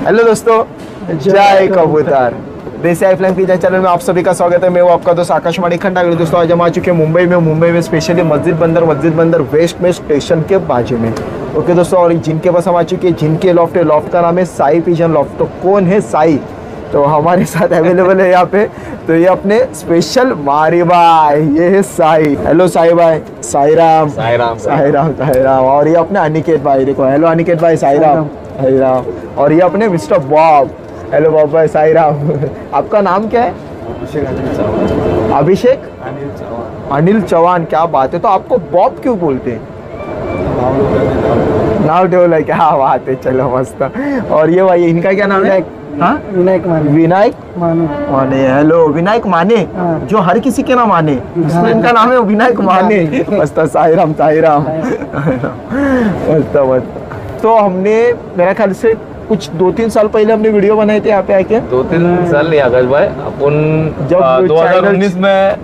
Hello दोस्तों, जय कबूतर। देसी आई फ्लाइंग पिजन चैनल में आप सभी का स्वागत है। मैं वो आपका दोस्त आकाशवाणी खंडागढ़। दोस्तों आज हम आ चुके हैं मुंबई में स्पेशली मस्जिद बंदर वेस्ट में स्टेशन के बाजू में। ओके दोस्तों, और जिनके पास हम आ चुके हैं, जिनके लॉफ्ट है, लॉफ्ट का नाम है साई पिजन लॉफ्ट। तो कौन है साई? तो हमारे साथ अवेलेबल है यहाँ पे, तो ये अपने स्पेशल मारी भाई, ये है साई। हेलो साई भाई। साई राम। और ये अपने अनिकेत भाई, देखो। हेलो अनिकेत भाई। साई राम। और ये अपने मिस्टर बॉब। हेलो बॉब भाई। साई राम। आपका नाम क्या है? अभिषेक अनिल चौहान। क्या बात है। तो आपको बॉब क्यों बोलते हैं? नाव टेबल है, क्या बात है। चलो मस्त। और ये भाई, इनका क्या नाम है? हाँ, विनायक माने। हेलो विनायक माने। जो हर किसी के नाम माने, इसलिए इनका नाम है विनायक माने। मस्त। साई राम। मस्त। तो हमने मेरा ख्याल से कुछ 2-3 साल पहले हमने वीडियो बनाए थे यहाँ पे आके। 2-3 साल नहीं आकाश भाई, अपन जब 2019 में,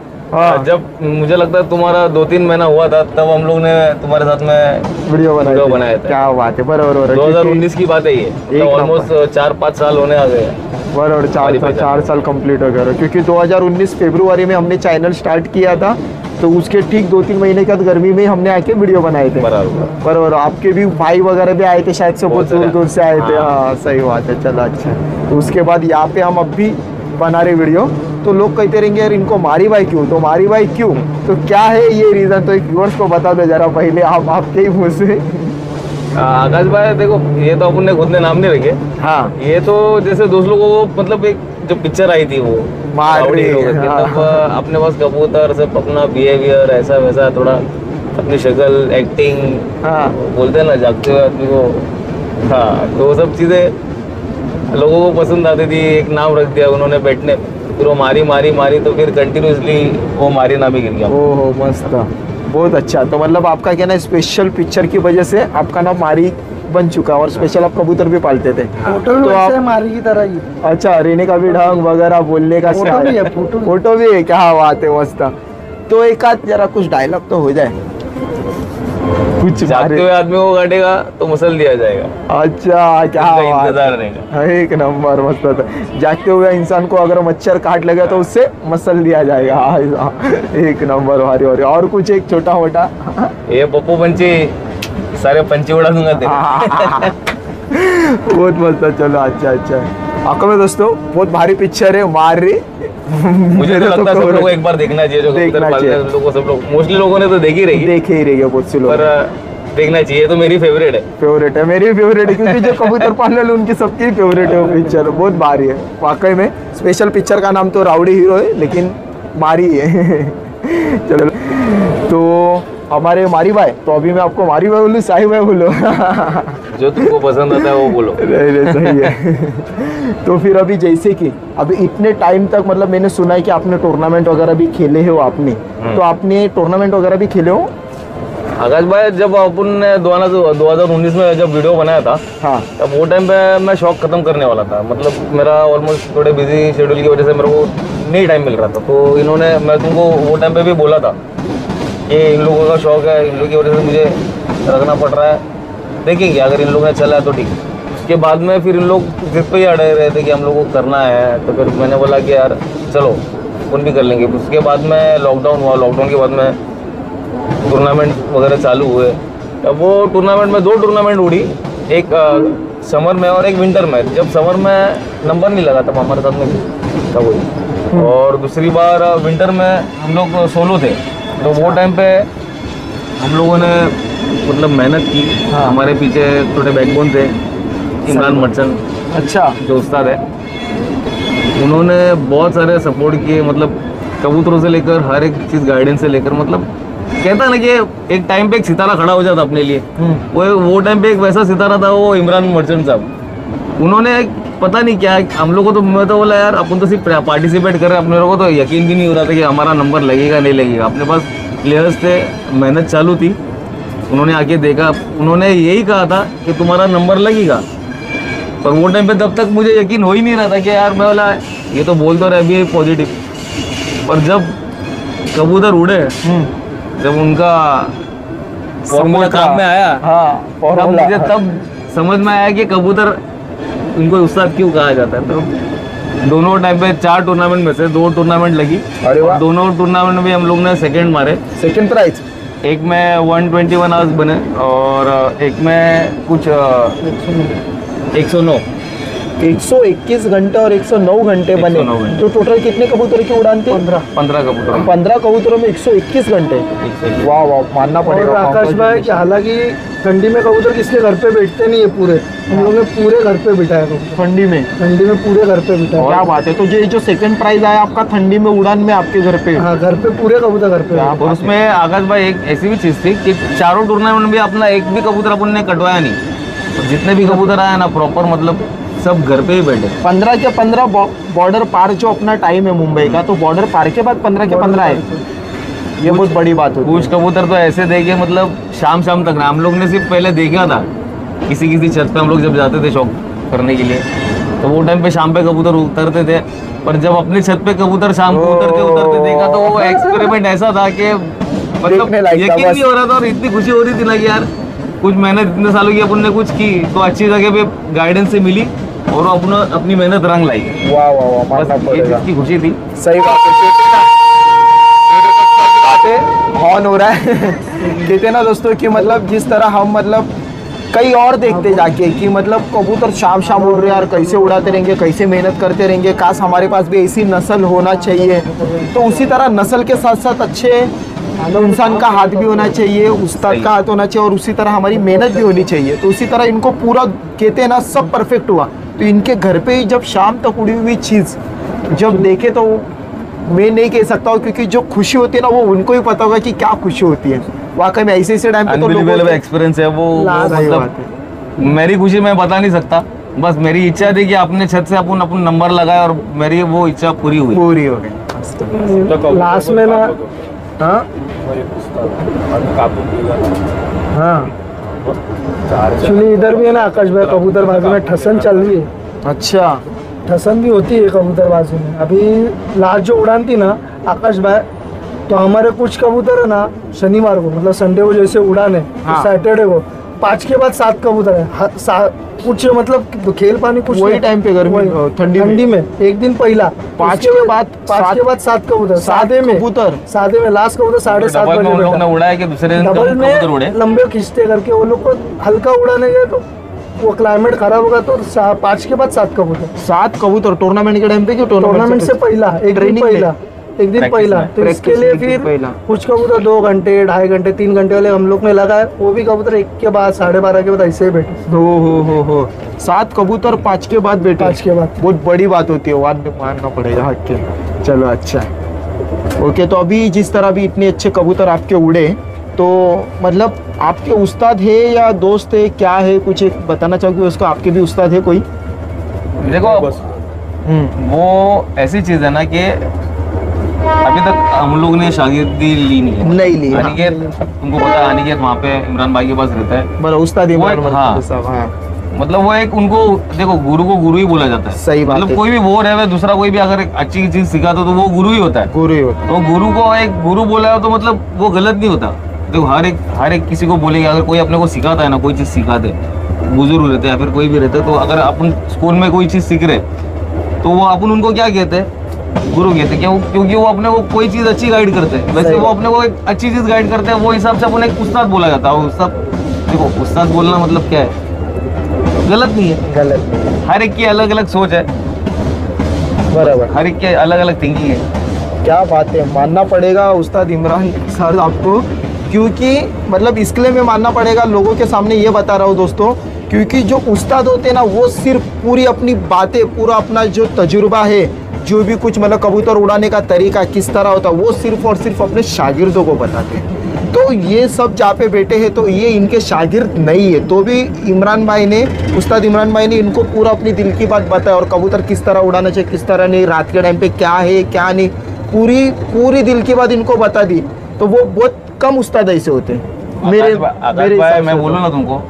जब मुझे लगता है तुम्हारा 2-3 महीना हुआ था, तब हम लोग ने तुम्हारे साथ में वीडियो बनाया था। क्या बात है। बराबर 2019 की बात है ये, तो ऑलमोस्ट 4-5 साल होने आ गए। बराबर 4 साल कंप्लीट हो गए, क्योंकि 2019 फरवरी में हमने चैनल स्टार्ट किया था। तो उसके ठीक 2-3 महीने के बाद गर्मी में हमने आके वीडियो बनाए थे। बराबर। आपके भी भाई वगैरह भी आए थे शायद से, बहुत दूर से आए थे। हाँ सही बात है। चलो अच्छा। तो उसके बाद यहाँ पे हम अब भी बना रहे वीडियो। तो लोग कहते रहेंगे यार इनको मारी भाई क्यों, तो मारी भाई क्यों, तो क्या है ये रीजन? तो एक व्यूअर्स को बता दो जरा पहले, आप आपके ही मुँह से। आकाश भाई देखो, ये तो अपन ने खुद ने नाम नहीं रखे। हाँ, ये तो जैसे दोस्त लोगों को, मतलब एक जो पिक्चर आई थी वो मारी, तब अपने पास कबूतर सब अपना बिहेवियर ऐसा वैसा, थोड़ा अपनी शक्ल, एक्टिंग, बोलते हैं ना जागते हुए आदमी को। हाँ, तो वो सब चीजें लोगों को पसंद आती थी। एक नाम रख दिया उन्होंने बैठने, फिर वो मारी, तो फिर कंटिन्यूसली वो मारी नाम ही गिर गया। ओहो मस्त, बहुत अच्छा। तो मतलब आपका क्या ना, स्पेशल पिक्चर की वजह से आपका नाम मारी बन चुका, और स्पेशल आप कबूतर भी पालते थे। तो आप मारी की तरह ही। अच्छा, रहने का भी ढंग वगैरह, बोलने का फोटो भी है। क्या बात है, मस्त। तो एक आध जरा कुछ डायलॉग तो हो जाए, कुछ जागते हुए आदमी को काटेगा तो मसल दिया जाएगा। अच्छा, क्या इंतजार रहेगा। एक नंबर, मस्त। जागते हुए इंसान को अगर मच्छर काट लगा तो उससे मसल दिया जाएगा। एक नंबर भारी। और कुछ एक छोटा मोटा? ये पप्पू पंची, सारे पंची उड़ा दूंगा तेरे। बहुत मस्त। चलो अच्छा। आपका में दोस्तों बहुत भारी पिक्चर है मारी। मुझे तो लगता है सब लोगों को एक बार देखना चाहिए। जो सब लोग मोस्टली लोगों ने तो देख ही रही है बहुत से लोग, पर देखना चाहिए। तो मेरी फेवरेट है। मेरी फेवरेट है, क्योंकि जो कबूतर पालने वाले उनकी सबकी फेवरेट है वो पिक्चर। बहुत भारी है वाकई में। स्पेशल पिक्चर का नाम तो राउडी हीरो है, लेकिन मारी है। चलो, तो हमारे मारी भाई, तो अभी मैं आपको मारी भाई बोलूँ, साई भाई बोलो? जो तुमको पसंद आता है वो बोलो। नहीं सही है। तो फिर अभी जैसे कि अभी इतने टाइम तक, मतलब मैंने सुना है कि आपने टूर्नामेंट वगैरह भी खेले हो आपने, तो आपने टूर्नामेंट वगैरह भी खेले हो? आकाश भाई, जब अपन ने 2019 में जब वीडियो बनाया था, हाँ, तब वो टाइम पे मैं शौक खत्म करने वाला था। मतलब मेरा ऑलमोस्ट थोड़े बिजी शेड्यूल की वजह से मेरे को नहीं टाइम मिल रहा था। तो इन्होंने, मैं तुमको वो टाइम पे भी बोला था कि इन लोगों का शौक है, इन लोगों की वजह से मुझे रखना पड़ रहा है, देखेंगे अगर इन लोगों ने चला तो ठीक। उसके बाद में फिर इन लोग जिद पे ही अड़े रहे थे कि हम लोगों को करना है, तो फिर मैंने बोला कि यार चलो अपन भी कर लेंगे। उसके बाद में लॉकडाउन हुआ, लॉकडाउन के बाद में टूर्नामेंट वगैरह चालू हुए। अब वो टूर्नामेंट में 2 टूर्नामेंट उड़ी, एक समर में और एक विंटर में। जब समर में नंबर नहीं लगा तब हमारे साथ में था वही, और दूसरी बार विंटर में हम लोग सोलो थे। तो वो टाइम पे हम लोगों ने मतलब मेहनत की। हाँ। हमारे पीछे थोड़े बैकबोन थे, इमरान मर्चेंट, अच्छा, जो उस्ताद है, उन्होंने बहुत सारे सपोर्ट किए। मतलब कबूतरों से लेकर हर एक चीज़, गाइडेंस से लेकर, मतलब कहता ना कि एक टाइम पे एक सितारा खड़ा हो जाता अपने लिए। वो टाइम पे एक वैसा सितारा था वो इमरान मर्चेंट साहब। उन्होंने पता नहीं क्या, हम लोग को तो, मैं तो बोला यार अपन तो सिर्फ पार्टिसिपेट कर रहे हैं, अपने लोगों को तो यकीन भी नहीं हो रहा था कि हमारा नंबर लगेगा नहीं लगेगा। अपने पास प्लेयर्स थे, मेहनत चालू थी। उन्होंने आके देखा, उन्होंने यही कहा था कि तुम्हारा नंबर लगेगा। पर वो टाइम पे तब तक मुझे यकीन हो ही नहीं रहा था कि यार, मैं बोला ये तो बोल तो रहे अभी पॉजिटिव, पर जब कबूतर उड़े, जब उनका फॉर्मूला काम में आया, हाँ, मुझे तब समझ में आया कि कबूतर इनको उस्ताद क्यों कहा जाता है, तो दोनों टाइम पे 4 टूर्नामेंट में से 2 टूर्नामेंट लगी। अरे वाह। दोनों टूर्नामेंट में हम लोग ने सेकंड मारे। Second prize? एक में 121 आवर्स बने और एक में कुछ 109 121 घंटे और 109 घंटे बने। 109 घंटे। तो टोटल कितने कबूतर की उड़ान थी? 15 कबूतर। 15 कबूतरों में 121 घंटे। वाह वाह, मानना और पड़ेगा। आकाश भाई कि हालांकि ठंडी में कबूतर किसके घर पे बैठते नहीं है पूरे, हम लोग ने पूरे घर पे बिठाया कबूतर। ठंडी में? ठंडी में पूरे घर पे बिठाया। क्या बात है। तो ये जो सेकंड प्राइज आया आपका ठंडी में उड़ान में आपके घर पे? हाँ, घर पे पूरे कबूतर घर पे। और उसमें आकाश भाई एक ऐसी भी चीज थी कि चारों टूर्नामेंट में अपना एक भी कबूतर अपन ने कटवाया नहीं। जितने भी कबूतर आया ना प्रॉपर मतलब सब घर पे ही बैठे। 15 के 15 बॉर्डर पार जो अपना टाइम है मुंबई का, तो बॉर्डर पार के बाद 15 के 15 है। ये बहुत बड़ी बात होती है। कुछ कबूतर तो ऐसे देखे मतलब शाम तक ना, हम लोग ने सिर्फ पहले देखा था किसी छत पे हम लोग जब जाते थे शौक करने के लिए, तो वो टाइम पे शाम पे कबूतर उतरते थे। पर जब अपनी छत पे कबूतर शाम को उतरते देखा तो वो एक्सपेरिमेंट ऐसा था कि मतलब देखने लायक था यकीन बस। नहीं हो रहा था और इतनी खुशी हो रही थी ना कि यार कुछ मेहनत इतने सालों की अपन ने कुछ की तो अच्छी जगह पे गाइडेंस से मिली और अपनी मेहनत रंग लाई। वाह वाह वाह, मानना बस ये पड़ेगा। चीज़ की खुशी थी। सही बात है। हॉर्न हो रहा है। कहते ना दोस्तों कि मतलब जिस तरह हम मतलब कई और देखते जाके कि मतलब कबूतर शाम उड़ रहे हैं यार, कैसे उड़ाते रहेंगे, कैसे मेहनत करते रहेंगे, काश हमारे पास भी ऐसी नस्ल होना चाहिए। तो उसी तरह नस्ल के साथ साथ अच्छे इंसान का हाथ भी होना चाहिए, उस्ताद का हाथ होना चाहिए और उसी तरह हमारी मेहनत भी होनी चाहिए। तो उसी तरह इनको पूरा कहते हैं ना सब परफेक्ट हुआ। तो इनके घर पे ही जब शाम तक उड़ी हुई चीज़ जब देखे तो मैं नहीं कह सकता हूँ, क्योंकि जो खुशी होती है ना वो उनको ही पता होगा कि क्या खुशी होती है। वाकई में ऐसे टाइम पे तो अनबिलीवेबल एक्सपीरियंस है वो मतलब मेरी खुशी मैं बता नहीं सकता। बस मेरी इच्छा थी कि अपने छत से अपन नंबर लगाए और मेरी वो इच्छा पूरी हुई। पूरी हो गई लास्ट में ना। हाँ हाँ, एक्चुअली इधर भी है ना आकाश भाई कबूतरबाजी में ठसन चल रही है। अच्छा, ठसन भी होती है कबूतरबाजी में। अभी लास्ट जो उड़ान थी ना आकाश भाई, तो हमारे कुछ कबूतर है ना शनिवार को मतलब संडे को जैसे उड़ान है, हाँ। सैटरडे को 5 के बाद 7 कबूतर है। कुछ मतलब खेल पानी कुछ वही टाइम पे गर्मी ठंडी में एक दिन पहला 5 के बाद 7 कबूतर सादे में लास्ट कबूतर 7:30 डबल में उन लोग ने बजे उड़ाया कि दूसरे दिन डबल कबूतर उड़े। में लंबे खींचते करके वो लोग को हल्का उड़ाने गए तो वो क्लाइमेट खराब होगा तो 5 के बाद 7 कबूतर। 7 कबूतर टूर्नामेंट के टाइम पे? टूर्नामेंट से पहला एक दिन पहला तो इसके लिए फिर कुछ कबूतर 2 घंटे 2.5 घंटे 3 घंटे वाले हम लोग ने लगाए। वो भी कबूतर 1 के बाद 12:30 के बाद ऐसे ही बैठे। हो 7 कबूतर 5 के बाद बैठे। 5 के बाद बहुत बड़ी बात होती है, मानना पड़ेगा हट के। चलो अच्छा है। ओके, तो अभी जिस तरह भी इतने अच्छे कबूतर आपके उड़े तो मतलब आपके उस्ताद है या दोस्त है, क्या है, कुछ एक बताना चाहोगे उसको? आपके भी उस्ताद है कोई? देखो वो ऐसी चीज है ना कि अभी तक हम लोग ने शागिर्दी ली नहीं ली। अनिकेत तुमको पता है, अनिकेत वहाँ पे इमरान भाई के पास रहता है। बड़ा उस्ताद इमरान हाँ। साहब। हाँ, मतलब वो एक उनको देखो गुरु को गुरु ही बोला जाता है। सही बात मतलब है। कोई भी वो रहे दूसरा कोई भी अगर एक अच्छी चीज सिखाता तो वो गुरु ही होता है। गुरु ही होता है। तो गुरु को एक गुरु बोला हो तो मतलब वो गलत नहीं होता। देखो हर एक किसी को बोलेंगे, अगर कोई अपने को सिखाता है ना, कोई चीज सिखाते, बुजुर्ग रहते हैं या फिर कोई भी रहता है, तो अगर अपन स्कूल में कोई चीज सीख रहे तो वो अपन उनको क्या कहते हैं? गुरु कहते हैं। क्यों? क्योंकि वो अपने को कोई चीज अच्छी गाइड करते हैं। वैसे वो अपने को एक अच्छी चीज गाइड करते हैं, वो हिसाब से अपन एक उस्ताद बोला जाता है। उस्ताद देखो, उस्ताद बोलना मतलब क्या है? गलत नहीं है। गलत। हर एक की अलग अलग सोच है, बराबर, हर एक की अलग अलग थिंकिंग है। क्या बात है, मानना पड़ेगा उस्ताद इमरान सर आपको, क्योंकि मतलब इसके लिए मैं मानना पड़ेगा, लोगों के सामने ये बता रहा हूँ दोस्तों, क्योंकि जो उस्ताद होते हैं ना वो सिर्फ पूरी अपनी बातें, पूरा अपना जो तजुर्बा है, जो भी कुछ मतलब कबूतर उड़ाने का तरीका किस तरह होता है, वो सिर्फ और सिर्फ अपने शागिर्दों को बताते हैं। तो ये सब जहाँ पे बैठे हैं तो ये इनके शागिर्द नहीं है, तो भी इमरान भाई ने, उस्ताद इमरान भाई ने इनको पूरा अपनी दिल की बात बताया और कबूतर किस तरह उड़ाना चाहिए, किस तरह नहीं, रात के टाइम पे क्या है क्या नहीं, पूरी दिल की बात इनको बता दी। तो वो बहुत कम उस्ताद ऐसे होते हैं मेरे भाई, मैं बोलूँ ना तुमको,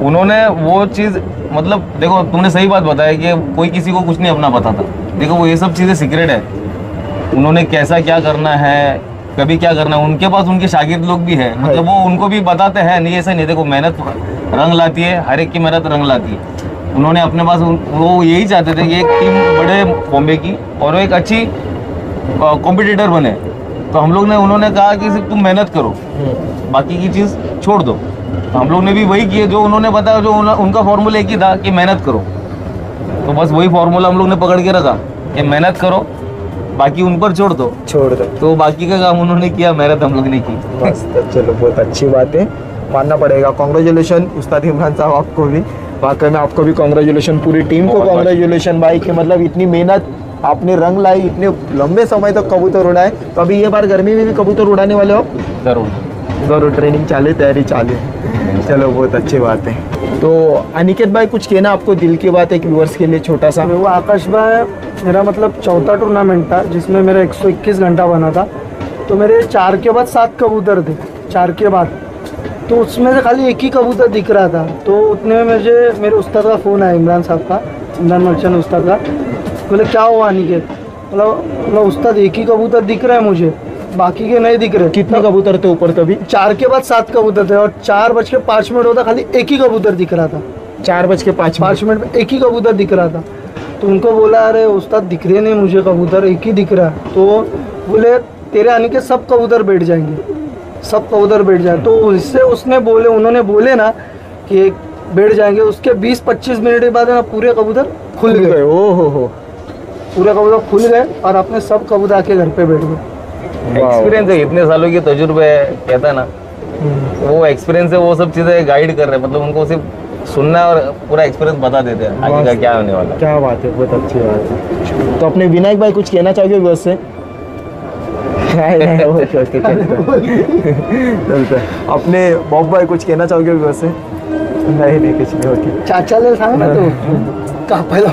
उन्होंने वो चीज़ मतलब देखो, तुमने सही बात बताया कि कोई किसी को कुछ नहीं अपना बताता। देखो वो ये सब चीज़ें सीक्रेट है, उन्होंने कैसा क्या करना है, कभी क्या करना है, उनके पास उनके शागिर्द लोग भी है, मतलब वो उनको भी बताते हैं। नहीं ऐसा नहीं, देखो मेहनत रंग लाती है, हर एक की मेहनत रंग लाती है। उन्होंने अपने पास वो यही चाहते थे कि एक टीम बढ़े बॉम्बे की और वो एक अच्छी कॉम्पिटिटर बने। तो हम लोग ने उन्होंने कहा कि सिर्फ तुम मेहनत करो, बाकी की चीज़ छोड़ दो। तो हम लोग ने भी वही किया जो उन्होंने बताया, जो उनका फॉर्मूला एक ही था कि मेहनत करो। तो बस वही फॉर्मूला हम लोग ने पकड़ के रखा कि मेहनत करो, बाकी उन पर छोड़ दो। तो बाकी का काम उन्होंने किया, मेहनत हम लोग ने की। मस्त, चलो बहुत अच्छी बात है, मानना पड़ेगा। कॉन्ग्रेचुलेशन उस्ताद इमरान साहब आपको भी, वाकई में आपको भी कॉन्ग्रेचुलेशन, पूरी टीम को कॉन्ग्रेचुलेशन भाई कि मतलब इतनी मेहनत आपने रंग लाई, इतने लंबे समय तक कबूतर उड़ाए। तो अभी ये बार गर्मी में भी कबूतर उड़ाने वाले हो? जरूर ट्रेनिंग चालू, तैयारी चालू। चलो बहुत अच्छी बात है। तो अनिकेत भाई कुछ कहना आपको दिल की बात है कि व्यूअर्स के लिए छोटा सा? वो आकाश भाई, मेरा मतलब चौथा टूर्नामेंट था जिसमें मेरा 121 घंटा बना था। तो मेरे 4 के बाद 7 कबूतर थे, 4 के बाद। तो उसमें से खाली एक ही कबूतर दिख रहा था। तो उतने में मुझे मेरे उस्ताद का फ़ोन आया, इमरान साहब का, इमरान मर्चेंट उस्ताद का। बोले क्या हुआ अनिकेत? मतलब उस्ताद एक ही कबूतर दिख रहा है मुझे, बाकी के नहीं दिख रहे। कितने कबूतर थे ऊपर तभी? 4 के बाद 7 कबूतर थे और 4:05 होता, खाली एक ही कबूतर दिख रहा था। 4:05 में एक ही कबूतर दिख रहा था। तो उनको बोला अरे उस्ताद दिख रहे नहीं मुझे कबूतर, एक ही दिख रहा है। तो बोले तेरे आने के सब कबूतर बैठ जाएंगे, सब कबूतर बैठ जाए। तो उससे उन्होंने बोले ना कि बैठ जाएंगे, उसके 20-25 मिनट के बाद है ना पूरे कबूतर खुल गए। हो पूरे कबूतर खुल गए और अपने सब कबूतर आके घर पे बैठ गए। एक्सपीरियंस है, इतने सालों की तजुर्बे है, कहता है ना, वो एक्सपीरियंस है, वो सब चीज़ें गाइड कर रहे हैं। मतलब उनको सिर्फ सुनना है और पूरा एक्सपीरियंस बता देते हैं आगे का क्या होने वाला। क्या बात है, बहुत अच्छी बात है। तो अपने विनायक भाई कुछ कहना चाहोगे व्यूअर्स से? अपने बॉब भाई कुछ कहना चाहोगे व्यूअर्स से? नहीं कुछ नहीं, ओके। चाचा ले सांग ना तो का पहला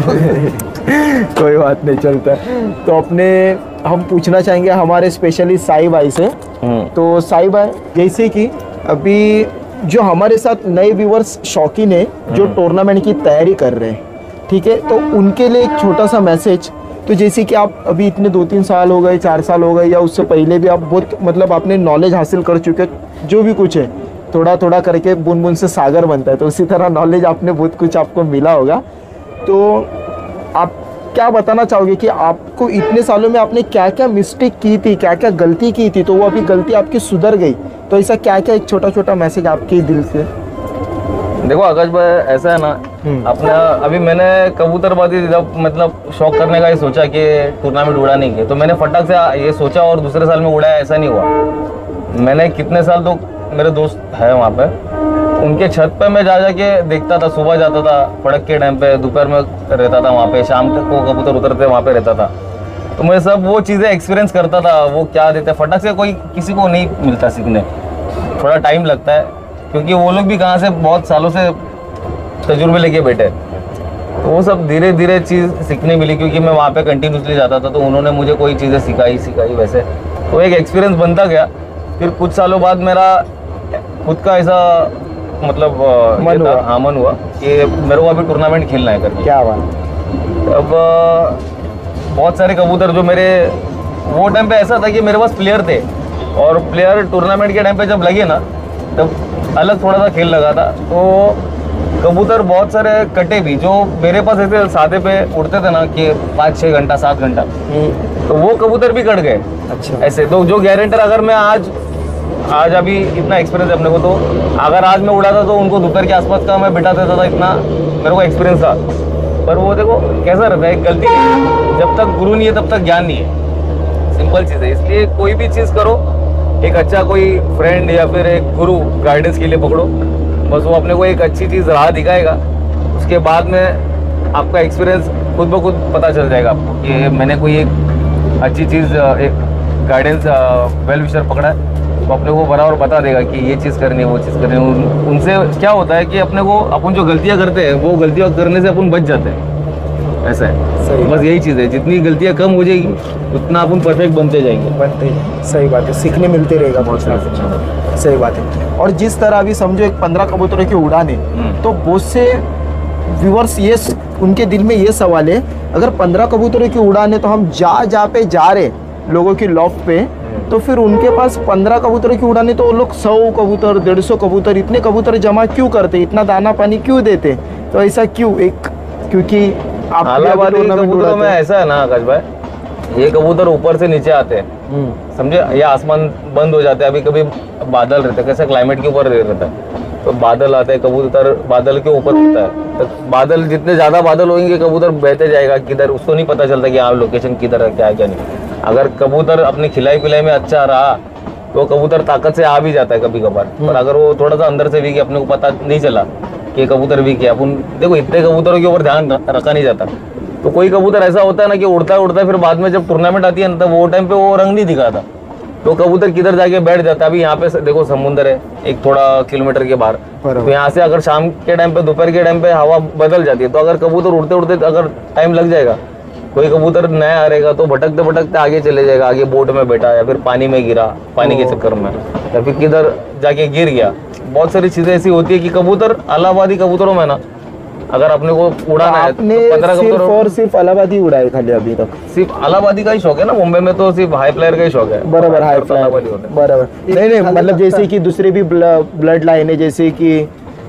कोई बात नहीं, चलता है। तो अपने हम पूछना चाहेंगे हमारे स्पेशली साई भाई से। तो साई भाई, जैसे कि अभी जो हमारे साथ नए व्यूअर्स शौकीन है जो टूर्नामेंट की तैयारी कर रहे हैं, ठीक है, तो उनके लिए एक छोटा सा मैसेज। तो जैसे कि आप अभी इतने 2-3 साल हो गए, 4 साल हो गए, या उससे पहले भी आप बहुत मतलब आपने नॉलेज हासिल कर चुके, जो भी कुछ है थोड़ा थोड़ा करके बूंद बूंद से सागर बनता है, तो उसी तरह नॉलेज आपने बहुत कुछ आपको मिला होगा। तो आप क्या बताना चाहोगे कि आपको इतने सालों में आपने क्या क्या मिस्टेक की थी, क्या क्या गलती की थी, तो वो अभी गलती आपकी सुधर गई, तो ऐसा क्या क्या एक छोटा छोटा मैसेज आपके दिल से? देखो आकाश भाई, ऐसा है ना, अपना अभी मैंने कबूतरबाजी जब मतलब शौक करने का ये सोचा कि टूर्नामेंट उड़ाने की, तो मैंने फटाक से ये सोचा और दूसरे साल में उड़ाया, ऐसा नहीं हुआ। मैंने कितने साल, तो मेरे दोस्त है वहाँ पे, उनके छत पे मैं जा जाके देखता था, सुबह जाता था फड़क के टाइम पे, दोपहर में रहता था वहाँ पे, शाम तक को कबूतर उतरते वहाँ पे रहता था। तो मैं सब वो चीज़ें एक्सपीरियंस करता था, वो क्या देते हैं फटाक से, कोई किसी को नहीं मिलता सीखने, थोड़ा टाइम लगता है, क्योंकि वो लोग भी कहाँ से बहुत सालों से तजुर्बे लेके बैठे। तो वो सब धीरे धीरे चीज़ सीखने मिली, क्योंकि मैं वहाँ पे कंटिन्यूसली जाता था, तो उन्होंने मुझे कोई चीज़ें सिखाई वैसे, तो एक एक्सपीरियंस बनता गया। फिर कुछ सालों बाद मेरा खुद का ऐसा मतलब मन हुआ कि मेरे को अभी टूर्नामेंट खेलना है करके। क्या बात। अब बहुत सारे कबूतर जो मेरे वो टाइम पे ऐसा था कि मेरे पास प्लेयर थे, और प्लेयर टूर्नामेंट के टाइम पे जब लगे ना, तब अलग थोड़ा सा खेल लगा था। तो कबूतर बहुत सारे कटे भी, जो मेरे पास ऐसे सादे पे उड़ते थे ना कि 5-6 घंटा 7 घंटा, तो वो कबूतर भी कट गए। अच्छा। ऐसे तो जो गारंटर, अगर मैं आज अभी इतना एक्सपीरियंस है अपने को, तो अगर आज मैं उड़ाता तो उनको दोपहर के आसपास का मैं बिठा देता था, इतना मेरे को एक्सपीरियंस था। पर वो देखो कैसा रहता है, एक गलती जब तक गुरु नहीं है तब तक ज्ञान नहीं है, सिंपल चीज़ है। इसलिए कोई भी चीज़ करो, एक अच्छा कोई फ्रेंड या फिर एक गुरु गाइडेंस के लिए पकड़ो, बस वो अपने को एक अच्छी चीज़ राह दिखाएगा, उसके बाद में आपका एक्सपीरियंस खुद ब खुद पता चल जाएगा आपको कि मैंने कोई एक अच्छी चीज़, एक गाइडेंस वेल विशर पकड़ा है, तो अपने को बराबर बता देगा कि ये चीज़ करनी है, वो चीज़ करनी है। उनसे क्या होता है कि अपने को अपन जो गलतियाँ करते हैं, वो गलतियाँ करने से अपन बच जाते हैं, ऐसा है। सही बस यही चीज़ है, जितनी गलतियाँ कम हो जाएगी उतना अपन परफेक्ट बनते जाएंगे। सही बात है, सीखने मिलते रहेगा बहुत सारा। सही बात है। और जिस तरह अभी समझो एक 15 कबूतरों की उड़ान है, तो बहुत से व्यूअर्स ये उनके दिल में ये सवाल है, अगर 15 कबूतरों की उड़ान है तो हम जा रहे लोगों की लॉफ्ट पे, तो फिर उनके पास 15 कबूतरों की उड़ान है, तो वो लोग 100 कबूतर 150 कबूतर इतने कबूतर जमा क्यों करते, इतना दाना पानी क्यों देते? तो ऐसा क्यों? एक क्योंकि आप अलाहाबादी कबूतरों में ऐसा है ना आकाश भाई, ये कबूतर ऊपर से नीचे आते हैं, समझे, ये आसमान बंद हो जाते हैं, अभी कभी बादल रहते हैं, कैसे क्लाइमेट के ऊपर रहता है, तो बादल आते हैं, कबूतर बादल के ऊपर होता है, तो बादल जितने ज्यादा बादल होंगे कबूतर बहते जाएगा किधर, उसको नहीं पता चलता कि हाँ लोकेशन किधर है, क्या है क्या नहीं। अगर कबूतर अपनी खिलाई पिलाई में अच्छा रहा तो कबूतर ताकत से आ भी जाता है कभी कभार, पर अगर वो थोड़ा सा अंदर से वीक है, अपने को पता नहीं चला कि कबूतर वीक है, अपन देखो इतने कबूतरों के ऊपर ध्यान रखा नहीं जाता, तो कोई कबूतर ऐसा होता है ना कि उड़ता उड़ता फिर बाद में जब टूर्नामेंट आती है ना, तब वो टाइम पे वो रंग नहीं दिखाता, तो कबूतर किधर जाके बैठ जाता है। अभी यहाँ पे देखो समुंदर है एक थोड़ा किलोमीटर के बाहर, तो यहाँ से अगर शाम के टाइम पे दोपहर के टाइम पे हवा बदल जाती है, तो अगर कबूतर उड़ते उड़ते अगर टाइम लग जाएगा, कोई कबूतर नया आ रहेगा तो भटकते भटकते आगे चले जाएगा, आगे बोट में बैठा या फिर पानी में गिरा, पानी के चक्कर में, या फिर किधर जाके गिर गया। बहुत सारी चीजें ऐसी होती है कि कबूतर इलाहाबादी कबूतरों में ना अगर अपने को उड़ाना है तो 15 कबूतर और सिर्फ इलाहाबादी उड़ाए खाली अभी तक? सिर्फ इलाहाबादी का ही शौक है ना, मुंबई में तो सिर्फ हाई फ्लायर का ही शौक है। बराबर, हाई फ्लायर इलाहाबादी होते हैं। बराबर। नहीं मतलब जैसे कि दूसरे भी ब्लड लाइन है, जैसे कि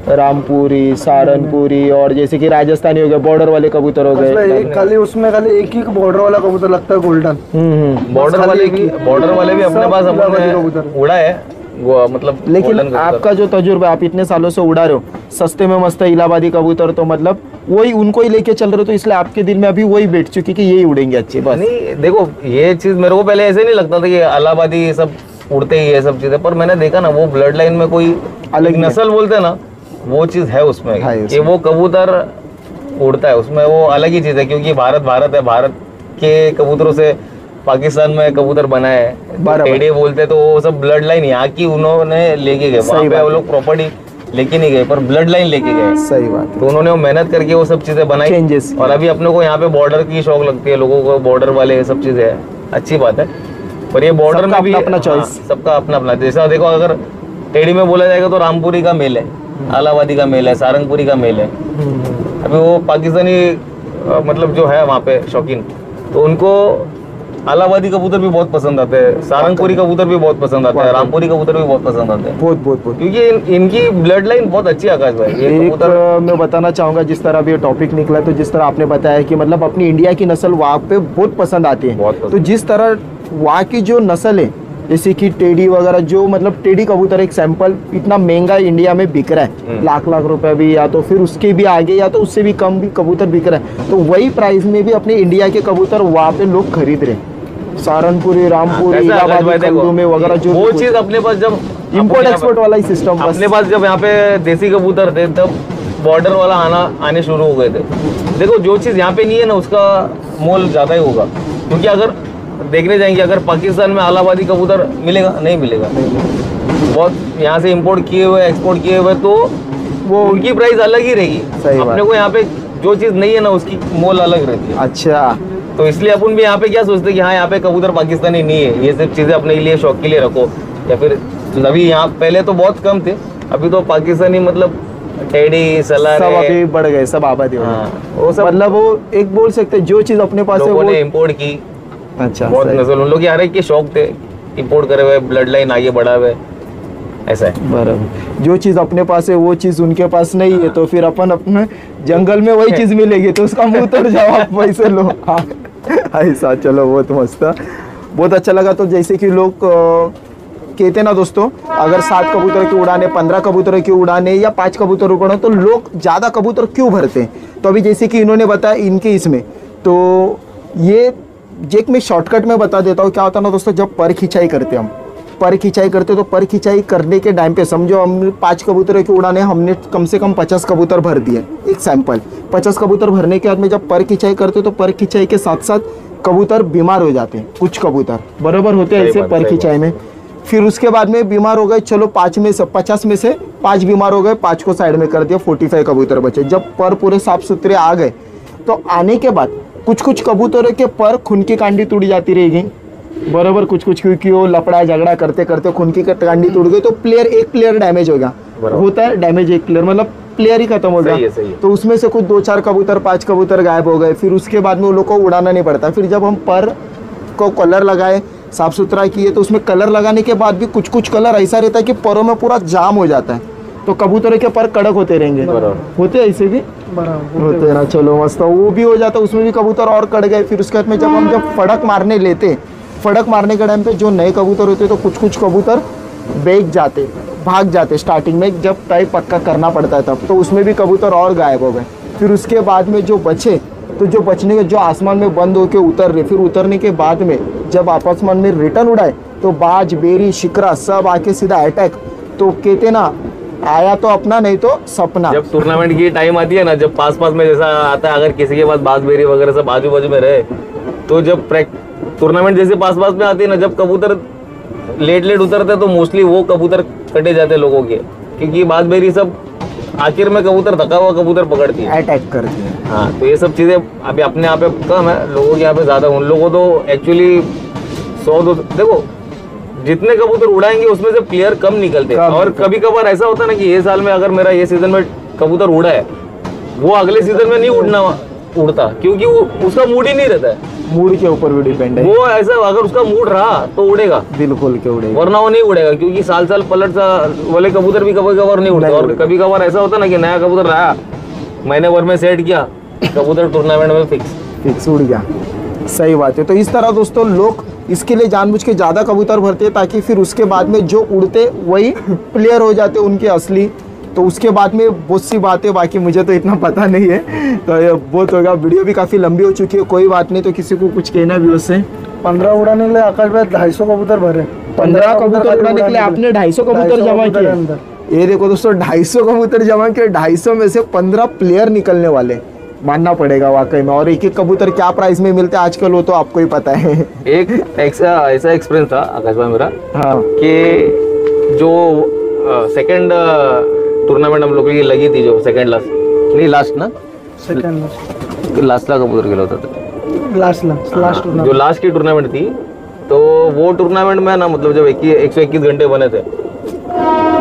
रामपुरी, सहारनपुरी और जैसे कि राजस्थानी हो गए, बॉर्डर वाले कबूतर हो गए। खाली उसमें खाली एक ही बॉर्डर वाला कबूतर लगता है गोल्डन। बॉर्डर वाले भी अपने पास अपने उड़ा है वो, मतलब लेकिन आपका जो तजुर्बा, आप इतने सालों से उड़ा रहे हो, सस्ते में मस्त इलाहाबादी कबूतर, तो मतलब वही उनको ही लेके चल रहे हो, तो इसलिए आपके दिल में अभी वही बैठ चुकी कि यही उड़ेंगे अच्छे। बस नहीं देखो, ये चीज मेरे को पहले ऐसे नहीं लगता था कि इलाहाबादी सब उड़ते ही है सब चीजें, पर मैंने देखा ना वो ब्लड लाइन में कोई अलग नस्ल बोलते हैं ना, वो चीज है उसमें कि वो कबूतर उड़ता है, उसमें वो अलग ही चीज है, क्योंकि भारत है, भारत के कबूतरों से पाकिस्तान में कबूतर बना है, टेढ़े बोलते तो वो सब ब्लड लाइन यहाँ की उन्होंने लेके गए, वहाँ पे वो लोग प्रॉपर्टी लेके नहीं गए पर ब्लड लाइन लेके गए। सही बात है। तो उन्होंने वो मेहनत करके वो सब चीजें बनाई, चेंजेस। और अभी अपने को यहाँ पे बॉर्डर की शौक लगती है लोगों को, बॉर्डर वाले सब चीजें है, अच्छी बात है, पर ये बॉर्डर में भी अपना चॉइस, सबका अपना अपना। जैसा देखो अगर टेढ़ी में बोला जाएगा तो रामपुरी का मेल है, इलाहाबादी का मेल है, सारंगपुरी का मेल है। अभी वो पाकिस्तानी मतलब जो है वहाँ पे शौकीन, तो उनको इलाहाबादी कबूतर भी बहुत पसंद आते हैं, सारंगपुरी कबूतर भी बहुत पसंद आते हैं, रामपुरी कबूतर भी बहुत पसंद आते हैं, बहुत, क्योंकि इनकी ब्लड लाइन बहुत अच्छी है। आकाश भाई ये कबूतर मैं बताना चाहूंगा, जिस तरह अभी टॉपिक निकला, तो जिस तरह आपने बताया कि मतलब अपनी इंडिया की नस्ल वहाँ पे बहुत पसंद आती है, तो जिस तरह वहाँ की जो नस्ल है, जैसे कि टेडी वगैरह, जो मतलब टेडी कबूतर एक सैंपल इतना महंगा इंडिया में बिक रहा है, लाख रुपए भी, या तो फिर उसके भी आगे या तो उससे भी कम भी कबूतर बिक रहा है, तो वही प्राइस में भी अपने इंडिया के कबूतर वहाँ पे लोग खरीद रहे हैं। सहारनपुरी, रामपुरी, इलाहाबादी, खल्लू में वगैरह, जो वो चीज अपने पास जब इम्पोर्ट एक्सपोर्ट वाला ही सिस्टम अपने पास जब यहाँ पे देसी कबूतर थे, तब बॉर्डर वाला आने शुरू हो गए थे। देखो जो चीज यहाँ पे नहीं है ना, उसका मोल ज्यादा ही होगा, क्योंकि अगर देखने जाएंगे, अगर पाकिस्तान में इलाहाबादी कबूतर मिलेगा, नहीं मिलेगा, बहुत यहाँ से इंपोर्ट किए हुए, एक्सपोर्ट किए हुए, तो वो उनकी प्राइस अलग ही रहेगी। अपने को यहाँ पे जो चीज नहीं है ना, उसकी मोल अलग रहती है। अच्छा, तो इसलिए अपन भी यहाँ पे क्या सोचते हैं कि हाँ यहाँ पे कबूतर पाकिस्तानी नहीं है, ये सब चीजें अपने लिए शौक के लिए रखो, या फिर अभी यहाँ पहले तो बहुत कम थे, अभी तो पाकिस्तानी मतलब टेडी, सलार सब अभी बढ़ गए, सब आबादी हो गई। वो सब मतलब वो एक बोल सकते हैं जो चीज अपने पास है वो इम्पोर्ट की। अच्छा, बहुत नस्ल उन लोग हर एक के शौक थे, इम्पोर्ट करे हुए, ब्लड लाइन आगे बढ़ा हुए, ऐसा है। बराबर, जो चीज अपने पास है वो चीज उनके पास नहीं है, तो फिर अपन अपने जंगल में वही चीज मिलेगी, तो उसका मुंह तोड़ जाओ, आप पैसे लो। ऐसा, चलो बहुत मस्त, बहुत अच्छा लगा। तो जैसे कि लोग कहते ना दोस्तों, अगर 7 कबूतर की उड़ाने, 15 कबूतर की उड़ाने या 5 कबूतर उड़ाने, तो लोग ज़्यादा कबूतर क्यों भरते हैं? तो अभी जैसे कि इन्होंने बताया इनके इसमें, तो ये एक मैं शॉर्टकट में बता देता हूँ। क्या होता है ना दोस्तों, जब पर खिंचाई करते हम, पर खिंचाई करते तो पर खिंचाई करने के टाइम पे समझो हम 5 कबूतर की उड़ाने, हमने कम से कम 50 कबूतर भर दिए, एक सैंपल 50 कबूतर भरने के बाद में जब पर खिंचाई करते तो पर खिंचाई के साथ साथ कबूतर बीमार हो जाते हैं, कुछ कबूतर बराबर होते हैं ऐसे पर खिंचाई में। फिर उसके बाद में बीमार हो गए, चलो 50 में से 5 बीमार हो गए, 5 को साइड में कर दिया, 45 कबूतर बचे। जब पर पूरे साफ सुथरे आ गए, तो आने के बाद कुछ कबूतरों के पर खून की कांडी टूट जाती रहेगी, बराबर, कुछ क्योंकि वो लपड़ा झगड़ा करते करते खून की कांडी टूट गई, तो एक प्लेयर डैमेज हो गया, होता है डैमेज, एक प्लेयर मतलब प्लेयर ही खत्म हो गया। तो उसमें से कुछ 2-4 कबूतर, 5 कबूतर गायब हो गए। फिर उसके बाद में उन लोग को उड़ाना नहीं पड़ता। फिर जब हम पर को कलर लगाए, साफ सुथरा किए, तो उसमें कलर लगाने के बाद भी कुछ कलर ऐसा रहता है कि परों में पूरा जाम हो जाता है, तो कबूतरों के पर कड़क होते रहेंगे, होते ऐसे भी बराबर होते ना। चलो मस्त, वो भी हो जाता, उसमें भी कबूतर और कट गए। फिर उसके बाद में जब फड़क मारने लेते, फड़क मारने के टाइम पे जो नए कबूतर होते तो कुछ कबूतर बेच जाते, भाग जाते स्टार्टिंग में, जब टाई पक्का करना पड़ता है तब, तो उसमें भी कबूतर और गायब हो गए। फिर उसके बाद में जो बचे, तो जो बचने के जो आसमान में बंद होके उतर रहे, फिर उतरने के बाद में जब आसमान में रिटर्न उड़ाए तो बाज, बेरी, शिकरा सब आके सीधा अटैक। तो कहते ना, आया तो अपना नहीं तो सपना। जब टूर्नामेंट की टाइम आती है ना, जब पास में जैसा आता है, अगर किसी के पास बाजबेरी वगैरह सब आजू बाजू में रहे, तो जब टूर्नामेंट जैसे पास में आती है ना, जब कबूतर लेट उतरते तो मोस्टली वो कबूतर कटे जाते लोगों के, क्योंकि बाजबेरी सब आखिर में कबूतर थका हुआ कबूतर पकड़ती है, अटैक करती है। हाँ, तो ये सब चीजें अभी अपने यहाँ पे कम है, लोगों के यहाँ पे ज्यादा। उन लोगों को तो एक्चुअली 100-200 देखो जितने कबूतर उड़ाएंगे उसमें से प्लेयर कम निकलते हैं। और कभी कभार ऐसा होता है ना कि ये साल में अगर मेरा ये सीजन में कबूतर उड़ा है, वो अगले सीजन में नहीं उड़ता, क्योंकि वो उसका मूड ही नहीं रहता है। मूड के ऊपर भी डिपेंड है वो ऐसा, अगर उसका मूड रहा तो उड़ेगा, बिल्कुल के उड़ेगा, वरना वो नहीं उड़ेगा, क्योंकि साल पलट वाले कबूतर भी कभी कभार नहीं उड़ते। और कभी कभार ऐसा होता है ना कि नया कबूतर रहा, महीने भर में सेट किया, कबूतर टूर्नामेंट में फिक्स उड़ गया। सही बात है। तो इस तरह दोस्तों लोग इसके लिए जानबूझ के ज़्यादा कबूतर भरते हैं, ताकि फिर उसके बाद में जो उड़ते वही प्लेयर हो जाते उनके असली। तो उसके बाद में बहुत सी बातें, बाकी मुझे तो इतना पता नहीं है, तो ये बहुत होगा। वीडियो भी काफ़ी लंबी हो चुकी है, कोई बात नहीं। तो किसी को कुछ कहना भी उससे 15 उड़ाने के लिए आकाश भाई 250 कबूतर भरे। 15 कबूतर उड़ाने के लिए आपने 250 कबूतर जमा किए। ये देखो दोस्तों, 250 कबूतर जमा किए, 250 में से 15 प्लेयर निकलने वाले, मानना पड़ेगा वाकई में। और एक कबूतर क्या प्राइस में मिलते हैं आजकल वो तो आपको ही पता है। एक ऐसा एक्सपीरियंस था आकाश भाई मेरा, हाँ, कि जो सेकंड टूर्नामेंट हम लोगों की लगी थी, जो सेकंड लास्ट ना, सेकंड लास्ट ला कबूतर गेला होता था, लास्ट जो लास्ट की टूर्नामेंट थी, तो वो टूर्नामेंट में ना, मतलब जब 121 घंटे बने थे,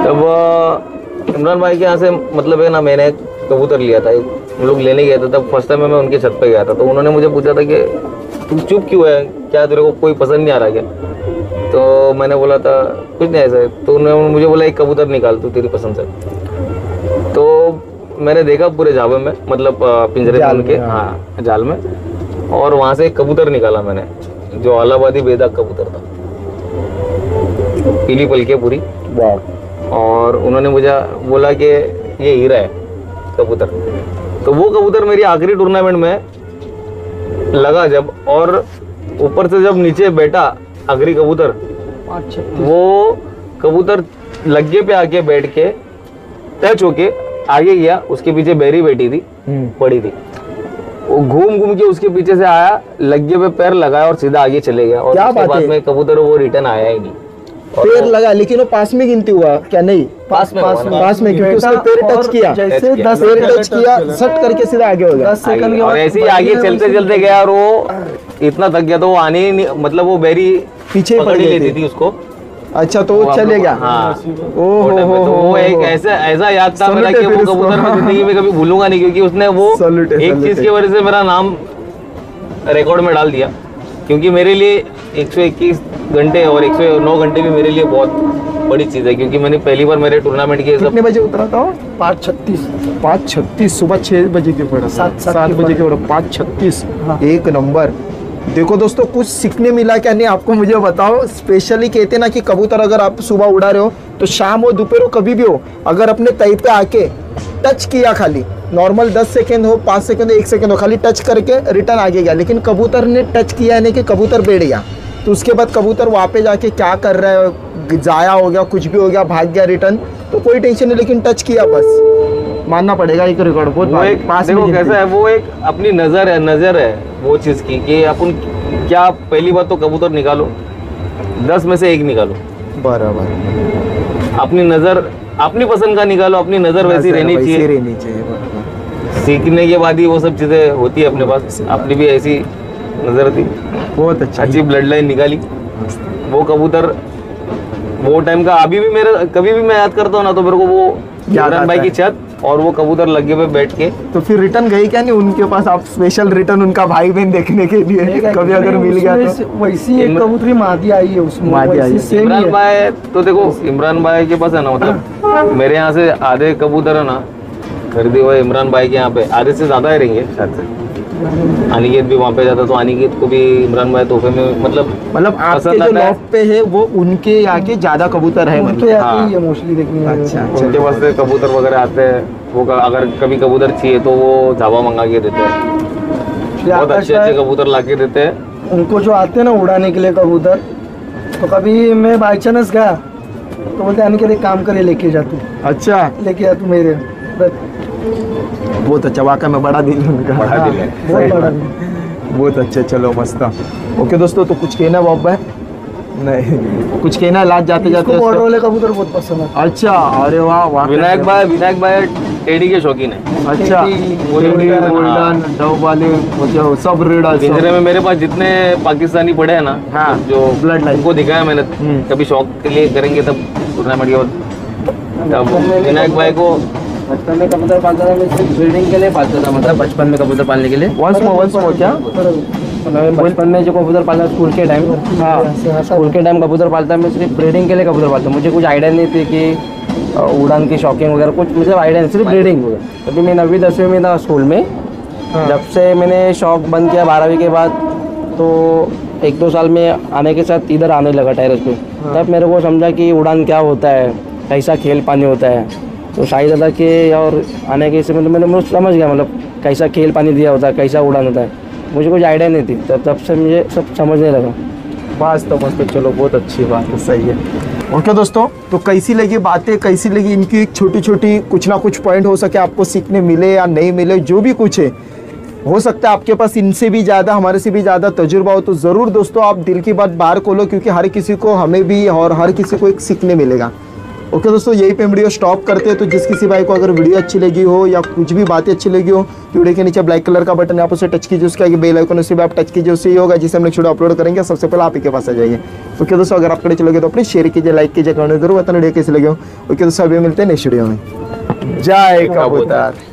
तब इमरान भाई के यहाँ से मतलब है ना, मैंने कबूतर लिया था, हम लोग लेने गए थे। तब फर्स्ट टाइम मैं उनके छत पे गया था, तो उन्होंने मुझे पूछा था कि तू चुप क्यों है, क्या तेरे को कोई पसंद नहीं आ रहा क्या? तो मैंने बोला था कुछ नहीं ऐसा है। तो उन्होंने मुझे बोला एक कबूतर निकाल तू तेरी पसंद से। तो मैंने देखा पूरे झाबे में, मतलब पिंजरे में उनके, हाँ जाल में, और वहाँ से एक कबूतर निकाला मैंने, जो इलाहाबादी बेदाग कबूतर था, पीली पलके पूरी। और उन्होंने मुझे बोला कि ये हीरा है कबूतर। तो वो कबूतर मेरी आखिरी टूर्नामेंट में लगा जब, और ऊपर से जब नीचे बैठा आखिरी कबूतर, वो कबूतर लग्गे पे आके बैठ के टच होके आगे गया, उसके पीछे बेरी बैठी थी, पड़ी थी, वो घूम के उसके पीछे से आया, लग्गे पे पैर लगाया और सीधा आगे चले गया। और उसके बाद में कबूतर वो रिटर्न आया ही नहीं। पैर लगा, लेकिन वो पास में गिनती हुआ क्या? नहीं, पास में क्योंकि उसने पैर टच किया, जैसे 10 पैर टच किया, सट करके सीधा आगे हो गया। 10 सेकंड के और बाद ऐसे ही आगे चलते गया, और वो इतना थक गया तो वो आने ही नहीं, मतलब वो बेरी पीछे पकड़ ही लेती थी उसको। अच्छा, तो वो चले गया। हाँ, ओहो, तो वो एक ऐसा याद था मेरा कि वो कबूतर मैं जिंदगी में कभी भूलूंगा नहीं, क्योंकि उसने वो एक चीज की वजह से मेरा नाम रिकॉर्ड में डाल दिया। क्योंकि मेरे लिए 121 घंटे और 109 घंटे भी मेरे लिए बहुत बड़ी चीज़ है, क्योंकि मैंने पहली बार मेरे टूर्नामेंट के कितने बजे उतरा था? 5:36 सुबह 6 बजे के पड़ा, 7 बजे के पड़ा, 5:36। एक नंबर। देखो दोस्तों, कुछ सीखने मिला क्या नहीं आपको, मुझे बताओ। स्पेशली कहते हैं ना कि कबूतर अगर आप सुबह उड़ा रहे हो तो शाम हो दोपहर हो कभी भी हो, अगर अपने तय पे आके टच किया, खाली नॉर्मल 10 सेकेंड हो, 5 सेकेंड हो, 1 सेकेंड हो, खाली टच करके रिटर्न आगे गया। लेकिन कबूतर ने टच किया नहीं कि कबूतर बैठ गया, तो उसके बाद कबूतर वहाँ पे जाके क्या कर रहा है, जाया हो गया, कुछ भी हो गया, भाग गया रिटर्न, तो कोई टेंशन नहीं। लेकिन टच किया, बस मानना पड़ेगा एक रिकॉर्ड। बहुत वो एक पास देखो में कैसा है, वो एक अपनी नजर है वो चीज की, कि अपन क्या, पहली बात तो कबूतर निकालो, 10 में से 1 निकालो, बराबर। अपनी नजर अपनी पसंद का निकालो, अपनी नजर वैसी रहनी चाहिए। सीखने के बाद ही वो सब चीजें होती है अपने पास। अपनी भी ऐसी नजर थी, बहुत अच्छा, अच्छी ब्लड लाइन निकाली। वो कबूतर वो टाइम का अभी भी मेरा, कभी भी मैं याद करता हूँ ना, तो मेरे को वो इमरान भाई की छत और वो कबूतर लगे पे बैठ के तो फिर रिटर्न गई क्या नहीं उनके पास, आप स्पेशल रिटर्न उनका भाई बहन देखने के लिए कभी अगर मिल गया तो? वैसी एक कबूतरी मादी आई है उसमें, मादी आई है। वैसी सेम ही इमरान है। भाई तो देखो, इमरान भाई के पास है ना, मतलब मेरे यहाँ से आधे कबूतर है ना खरीदे हुए इमरान भाई के यहाँ पे, आधे से ज्यादा ही रहेंगे शायद से। अनिकेत भी वहाँ पे जाता तो अनिकेत को भी इमरान भाई तोहफे में मतलब आपके पसंद जो आता है। लॉफ्ट पे है वो उनके यहाँ के ज्यादा कबूतर है उनके मतलब? यहाँ के ही है मोस्टली देखने में। अच्छा अच्छा। उनके पास से कबूतर वगैरह आते हैं, वो अगर कभी कबूतर चाहिए तो वो झावा मंगा के देते हैं, फिर बहुत आकाश अच्छे अच्छे भाई, कबूतर ला के देते हैं। उनको जो आते हैं ना उड़ाने के लिए कबूतर, तो कभी मैं बाई चांस गया तो बोलते आने के लिए काम करे, लेके जा तू, अच्छा, लेके जा तू मेरे। बहुत अच्छा, वाकई में बड़ा दिल है उनका। बड़ा दिल है। बहुत बड़ा। बहुत अच्छे, चलो मस्त। ओके दोस्तों, तो कुछ कहना बाप भाई? नहीं, कुछ कहना लाज जाते इसको जाते? बॉर्डर वाले कबूतर बहुत पसंद है। अच्छा, अरे वाह वाह। विनायक भाई टेडी के शौकीन है। अच्छा, टेडी, गोल्डन डव वाले जो सब रेड पिंजरे में मेरे पास जितने पाकिस्तानी पड़े हैं ना, हाँ, जो blood line। उनको दिखाया मैंने, कभी शौक के लिए करेंगे तब टूर्नामेंट के बाद, तब विनायक भाई को बचपन में कबूतर पालता था, मैं सिर्फ ब्रीडिंग के लिए पालता था, मतलब बचपन में कबूतर पालने के लिए। वंस मोर क्या? मतलब बचपन में जो कबूतर पालता स्कूल के टाइम, हाँ, स्कूल के टाइम कबूतर पालता, मैं सिर्फ ब्रीडिंग के लिए कबूतर पालता। मुझे कुछ आइडिया नहीं थी कि उड़ान की शौकीन वगैरह, कुछ मुझे आइडिया नहीं, सिर्फ ब्रीडिंग वगैरह। अभी मैं 9वीं 10वीं में था स्कूल में, जब से मैंने शौक बंद किया 12वीं के बाद, तो 1-2 साल में आने के साथ इधर आने लगा टेरेस पे। तब मेरे को समझा कि उड़ान क्या होता है, कैसा खेल पानी होता है। तो शाही दादा के और आने के से मतलब मैंने समझ गया, मतलब कैसा खेल पानी दिया होता है, कैसा उड़ान होता है। मुझे कुछ आइडिया नहीं थी, तब से मुझे सब समझने लगा। बस तो मस्त, चलो बहुत अच्छी बात है, सही है। ओके दोस्तों, तो कैसी लगी बातें, कैसी लगी इनकी छोटी छोटी, कुछ ना कुछ पॉइंट हो सके आपको सीखने मिले या नहीं मिले, जो भी कुछ है, हो सकता है आपके पास इनसे भी ज़्यादा, हमारे से भी ज़्यादा तजुर्बा हो, तो ज़रूर दोस्तों आप दिल की बात बाहर खोलो, क्योंकि हर किसी को, हमें भी और हर किसी को एक सीखने मिलेगा। ओके दोस्तों, यही पे वीडियो स्टॉप करते हैं। तो जिस किसी भाई को अगर वीडियो अच्छी लगी हो या कुछ भी बातें अच्छी लगी हो, वीडियो के नीचे ब्लैक कलर का बटन है, आप उसे टच कीजिए, उसके आगे बेल आइकन उसे भी आप टच कीजिए, उससे ही होगा जिसे हम नेक्स्ट वीडियो अपलोड करेंगे सबसे पहले आप ही के पास आ जाइए। ओके दोस्तों, अगर आपके चलोगे तो प्लीज़ शेयर कीजिए, लाइक कीजिए, कमेंट जरूर बताना वीडियो कैसे लगे हो। ओके दोस्तों, अभी मिलते हैं नेक्स्ट वीडियो में। जय कबूतर।